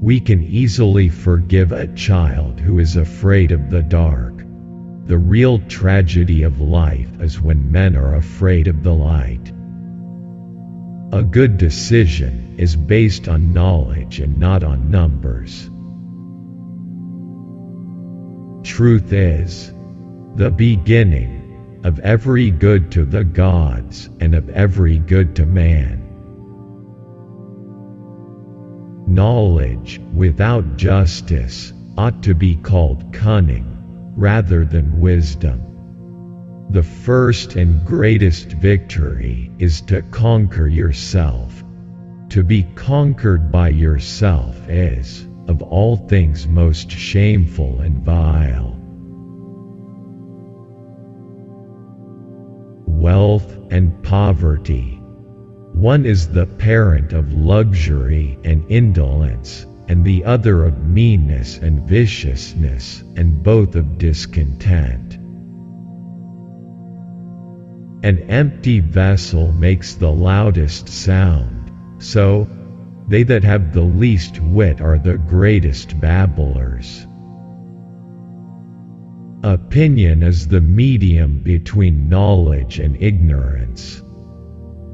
We can easily forgive a child who is afraid of the dark. The real tragedy of life is when men are afraid of the light. A good decision is based on knowledge and not on numbers. Truth is the beginning of every good to the gods and of every good to man. Knowledge without justice ought to be called cunning rather than wisdom. The first and greatest victory is to conquer yourself. To be conquered by yourself is, of all things, most shameful and vile. Wealth and poverty. One is the parent of luxury and indolence, and the other of meanness and viciousness, and both of discontent. An empty vessel makes the loudest sound, so they that have the least wit are the greatest babblers. Opinion is the medium between knowledge and ignorance.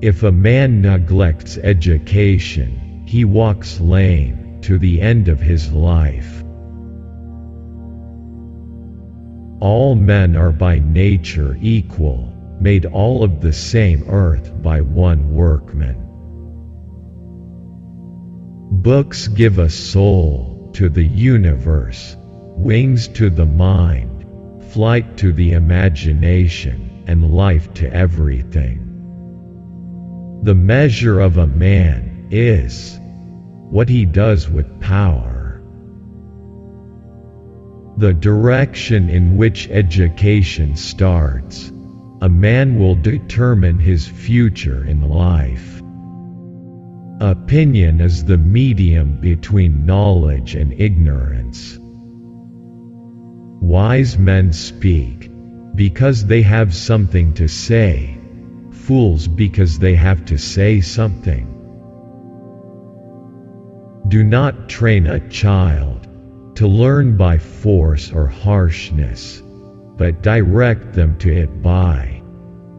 If a man neglects education, he walks lame to the end of his life. All men are by nature equal, made all of the same earth by one workman. Books give a soul to the universe, wings to the mind, flight to the imagination, and life to everything. The measure of a man is what he does with power. The direction in which education starts, a man will determine his future in life. Opinion is the medium between knowledge and ignorance. Wise men speak because they have something to say, fools because they have to say something. Do not train a child to learn by force or harshness, but direct them to it by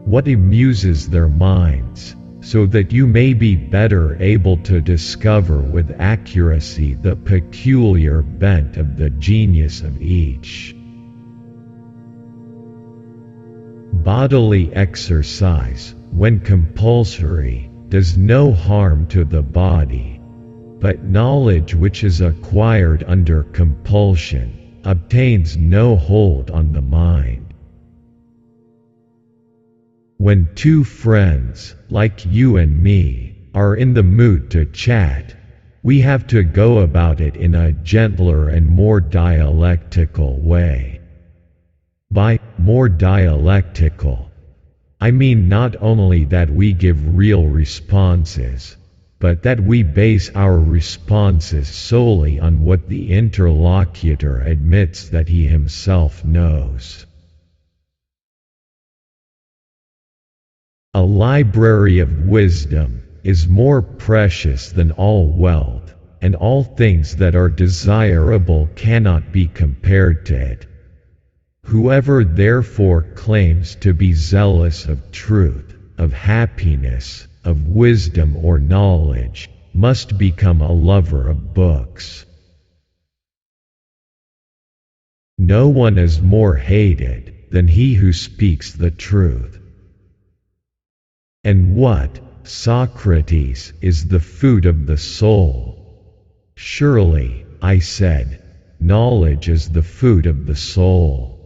what amuses their minds, so that you may be better able to discover with accuracy the peculiar bent of the genius of each. Bodily exercise, when compulsory, does no harm to the body, but knowledge which is acquired under compulsion obtains no hold on the mind. When two friends, like you and me, are in the mood to chat, we have to go about it in a gentler and more dialectical way. By more dialectical, I mean not only that we give real responses, but that we base our responses solely on what the interlocutor admits that he himself knows. A library of wisdom is more precious than all wealth, and all things that are desirable cannot be compared to it. Whoever therefore claims to be zealous of truth, of happiness, of wisdom or knowledge, must become a lover of books. No one is more hated than he who speaks the truth. And what, Socrates, is the food of the soul? Surely, I said, knowledge is the food of the soul.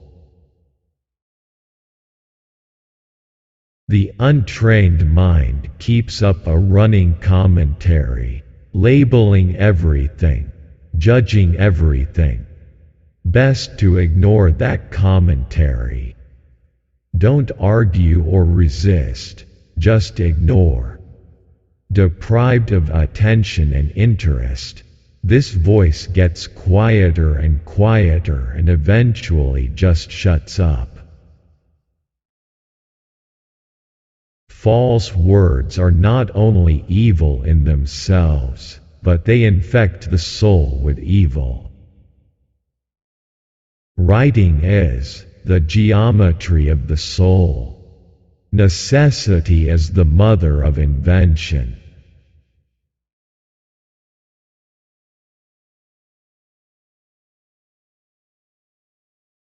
The untrained mind keeps up a running commentary, labeling everything, judging everything. Best to ignore that commentary. Don't argue or resist, just ignore. Deprived of attention and interest, this voice gets quieter and quieter and eventually just shuts up. False words are not only evil in themselves, but they infect the soul with evil. Writing is the geometry of the soul. Necessity is the mother of invention.